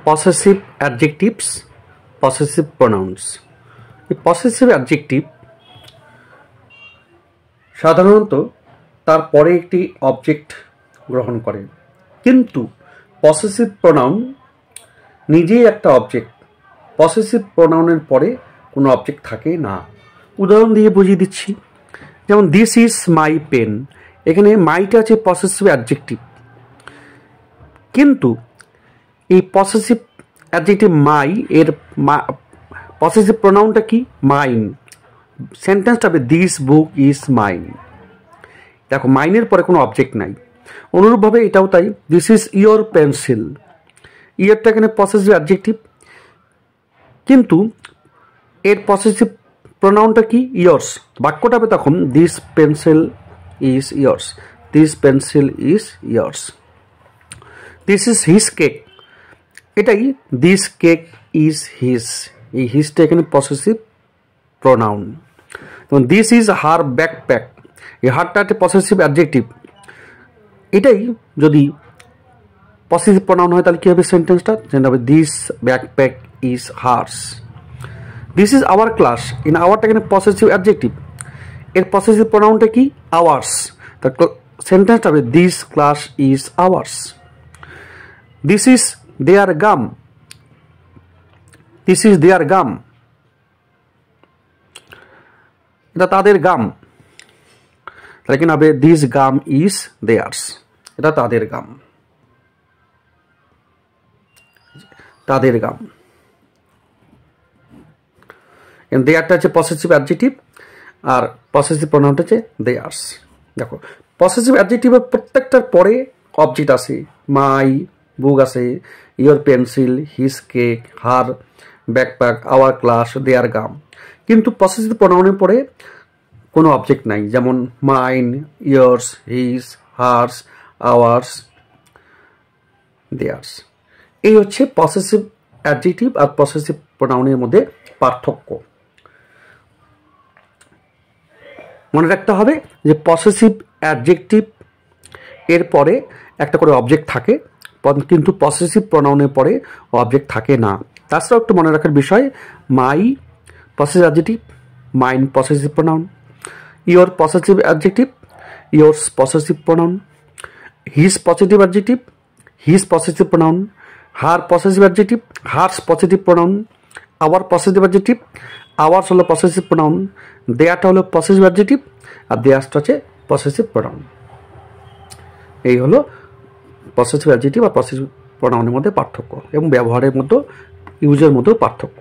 Possessive adjectives, possessive pronouns. এই possessive adjective সাধারণত তার পরে একটি অবজেক্ট গ্রহণ করে, কিন্তু পসেসিভ প্রোনাউন নিজেই একটা অবজেক্ট। পসেসিভ প্রোনাউনের পরে কোনো অবজেক্ট থাকে না। উদাহরণ দিয়ে বুঝিয়ে দিচ্ছি, যেমন দিস ইজ মাই পেন। এখানে মাইটা আছে পসেসিভ অ্যাডজেক্টিভ, কিন্তু এই পসেসিভ অ্যাডজেক্টিভ মাই এর পসেসিভ প্রোনাউনটা কি? মাইন। সেন্টেন্সটা হবে দিস বুক ইজ মাইন। দেখো, মাইনের পরে কোনো অবজেক্ট নাই। অনুরূপভাবে এটাও তাই, দিস ইজ ইয়োর পেন্সিল। ইয়োরটা এখানে পসেসিভ অ্যাডজেক্টিভ, কিন্তু এর পসেসিভ প্রোনাউনটা কি? ইয়োর্স। বাক্যটা হবে তখন this pencil is yours, this pencil is yours. This is his cake, এটাই দিস কেক ইজ হিজ। এই হিজটা এখানে পসেসিভ প্রোনাউন। যেমন দিস ইজ হার ব্যাকপ্যাক, এই হারটা একটা পসেসিভ অ্যাডজেক্টিভ। এটাই যদি পসেসিভ প্রোনাউন হয় তাহলে কী হবে সেন্টেন্সটা? যেটা হবে this backpack is hers. This is our class, in আওয়ারটা এখানে পসেসিভ অ্যাডজেক্টিভ, এর পসেসিভ প্রোনাউনটা কি? আওয়ার্স। তার সেন্টেন্সটা হবে this class is ours. This is their gum, this is their gum, এটা তাদের গাম। তাহলে কিনা হবে দিস গাম ইজ দেয়ার্স, এটা তাদের গাম, তাদের গাম। দেয়ারটা হচ্ছে পসেসিভ অ্যাডজেক্টিভ, আর পসেসিভ প্রোনাউনটা হচ্ছে দেয়ার্স। দেখো, পসেসিভ অ্যাডজেক্টিভের প্রত্যেকটার পরে অবজেক্ট আছে। মাই বুক আছে, your pencil, his cake, her backpack, our class, their gum. কিন্তু পসেসিভ প্রোনাউনের পরে কোনো অবজেক্ট নাই, যেমন mine, yours, his, hers, ours, theirs. এই হচ্ছে পসেসিভ অ্যাডজেক্টিভ আর পসেসিভ প্রোনাউনের মধ্যে পার্থক্য। মনে রাখতে হবে যে পসেসিভ অ্যাডজেক্টিভ এর পরে একটা করে অবজেক্ট থাকে, কিন্তু পসেসিভ প্রোনাউনের পরে অবজেক্ট থাকে না। তাছাড়াও একটু মনে রাখার বিষয়, my possessive adjective, mine possessive pronoun, your possessive adjective, yours possessive pronoun, his possessive adjective, his possessive pronoun, her possessive adjective, hers possessive pronoun, our possessive adjective, ours হলো পসেসিভ প্রোনাউন, দেয়ারটা হলো পসেসিভ অ্যাডজেক্টিভ, আর দেয়ার্সটা হচ্ছে possessive pronoun. এই হলো possessive adjective আর possessive প্রোনাউনের মধ্যে পার্থক্য, এবং ব্যবহারের মধ্যে ইউজের মধ্যেও পার্থক্য।